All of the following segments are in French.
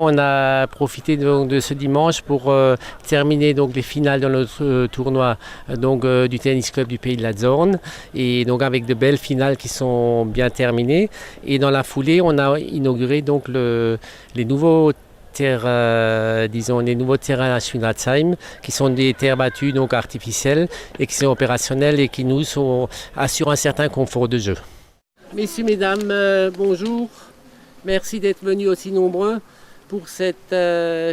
On a profité donc de ce dimanche pour terminer donc les finales dans notre tournoi du tennis club du pays de la Zorn, et donc avec de belles finales qui sont bien terminées. Et dans la foulée, on a inauguré donc les nouveaux les nouveaux terrains à Schwinratzheim, qui sont des terres battues donc artificielles et qui sont opérationnelles et qui assurent un certain confort de jeu. Messieurs, mesdames, bonjour. Merci d'être venus aussi nombreux pour cette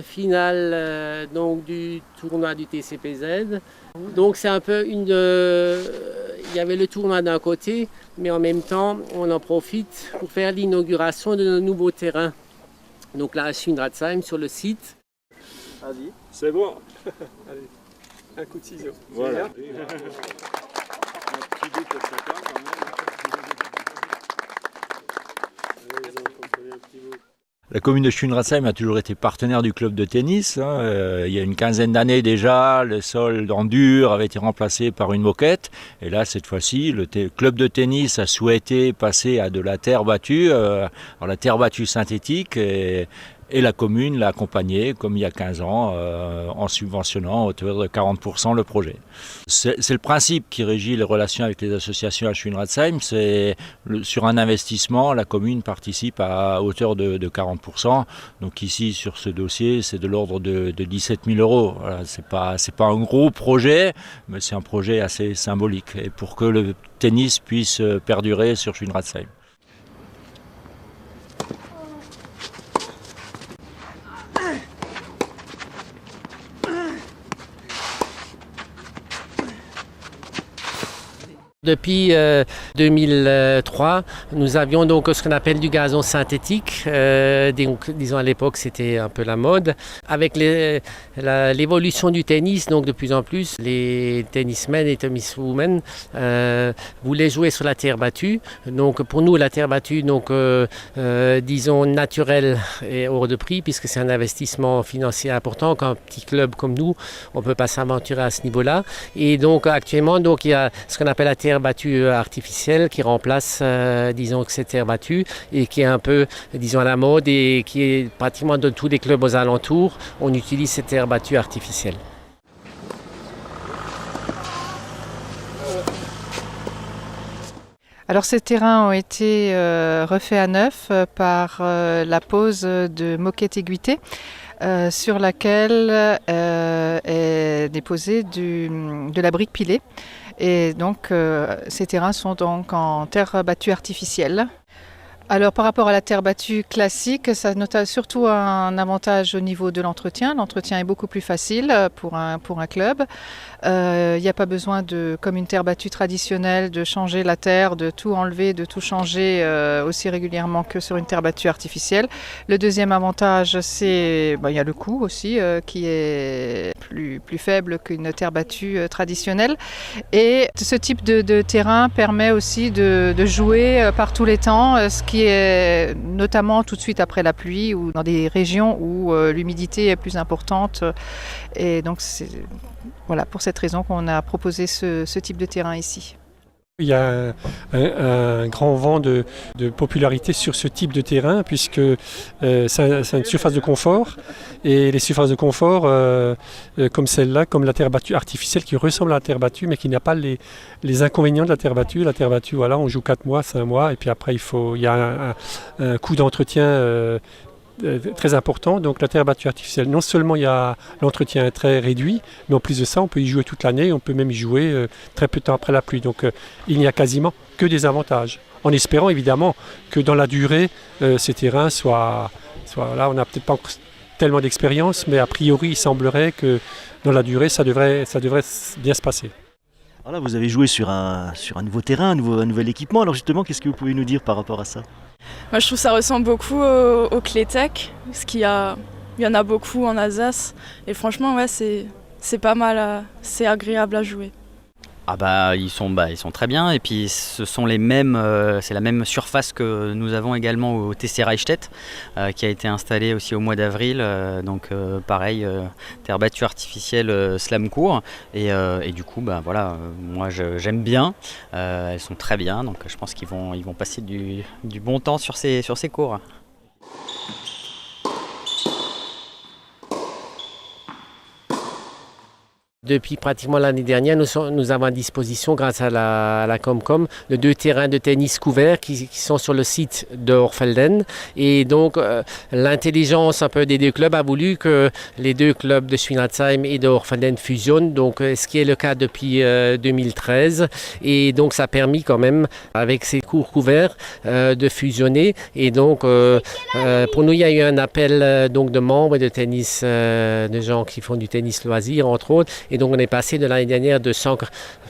finale du tournoi du TCPZ. Donc c'est un peu il y avait le tournoi d'un côté, mais en même temps on en profite pour faire l'inauguration de nos nouveaux terrains. Donc là à Schwinratzheim sur le site. Allez, c'est bon. Allez, un coup de ciseau. Voilà. La commune de Schwinratzheim a toujours été partenaire du club de tennis. Il y a une quinzaine d'années déjà, le sol en dur avait été remplacé par une moquette. Et là, cette fois-ci, le club de tennis a souhaité passer à de la terre battue, la terre battue synthétique. Et la commune l'a accompagné, comme il y a 15 ans, en subventionnant à hauteur de 40% le projet. C'est le principe qui régit les relations avec les associations à Schwinratzheim. Sur un investissement, la commune participe à hauteur de 40%. Donc ici, sur ce dossier, c'est de l'ordre de 17 000 €. Voilà, c'est pas un gros projet, mais c'est un projet assez symbolique. Et pour que le tennis puisse perdurer sur Schwinratzheim. Depuis 2003, nous avions donc ce qu'on appelle du gazon synthétique. Disons à l'époque c'était un peu la mode. Avec l'évolution du tennis, donc de plus en plus, les tennismen et tenniswomen voulaient jouer sur la terre battue. Donc pour nous la terre battue, disons naturelle et hors de prix, puisque c'est un investissement financier important. Qu'un petit club comme nous, on ne peut pas s'aventurer à ce niveau-là. Et donc actuellement, il y a ce qu'on appelle la terre battue artificielle qui remplace cette terre battue et qui est un peu à la mode et qui est pratiquement dans tous les clubs aux alentours. On utilise cette terre battue artificielle. Alors ces terrains ont été refaits à neuf par la pose de moquette aiguïtée. Sur laquelle est déposée de la brique pilée. Et donc ces terrains sont donc en terre battue artificielle. Alors par rapport à la terre battue classique, ça note surtout un avantage au niveau de l'entretien. L'entretien est beaucoup plus facile pour un club. Il n'y a pas besoin comme une terre battue traditionnelle, de changer la terre, de tout enlever, de tout changer aussi régulièrement que sur une terre battue artificielle. Le deuxième avantage, c'est il y a le coût aussi qui est plus faible qu'une terre battue traditionnelle. Et ce type de terrain permet aussi de jouer par tous les temps, ce qui est notamment tout de suite après la pluie ou dans des régions où l'humidité est plus importante. Et donc c'est pour cette raison qu'on a proposé ce type de terrain ici. Il y a un grand vent de popularité sur ce type de terrain puisque c'est une surface de confort et les surfaces de confort comme celle-là, comme la terre battue artificielle qui ressemble à la terre battue mais qui n'a pas les inconvénients de la terre battue. La terre battue, on joue 4 mois, 5 mois et puis après il y a un coût d'entretien très important. Donc la terre battue artificielle, non seulement l'entretien est très réduit, mais en plus de ça, on peut y jouer toute l'année, on peut même y jouer très peu de temps après la pluie. Donc il n'y a quasiment que des avantages. En espérant évidemment que dans la durée, ces terrains soient là, on n'a peut-être pas encore tellement d'expérience, mais a priori, il semblerait que dans la durée, ça devrait bien se passer. Alors là, vous avez joué sur un nouveau terrain, un nouvel équipement. Alors justement, qu'est-ce que vous pouvez nous dire par rapport à ça ? Moi, je trouve que ça ressemble beaucoup au Clétec, parce qu'il y en a beaucoup en Alsace. Et franchement, c'est pas mal, c'est agréable à jouer. Ils sont très bien, et puis ce sont c'est la même surface que nous avons également au TC Reichstedt, qui a été installé aussi au mois d'avril, pareil, terre battue artificielle slam court, et du coup moi j'aime bien, elles sont très bien, donc je pense qu'ils vont passer du bon temps sur ces cours. Depuis pratiquement l'année dernière, nous avons à disposition, grâce à la Comcom, de 2 terrains de tennis couverts qui sont sur le site de Hochfelden. Et donc, l'intelligence un peu des 2 clubs a voulu que les 2 clubs de Schwinatzheim et de Hochfelden fusionnent, donc, ce qui est le cas depuis 2013. Et donc, ça a permis quand même, avec ces cours couverts, de fusionner. Et donc, pour nous, il y a eu un appel donc, de membres de tennis, de gens qui font du tennis loisir, entre autres. Et donc on est passé de l'année dernière de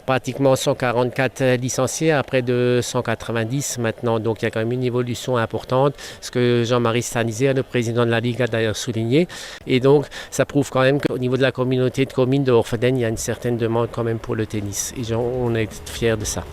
pratiquement 144 licenciés à près de 190 maintenant. Donc il y a quand même une évolution importante, ce que Jean-Marie Stanisé, le président de la Ligue, a d'ailleurs souligné. Et donc ça prouve quand même qu'au niveau de la communauté de communes de Hochfelden, il y a une certaine demande quand même pour le tennis. Et on est fiers de ça.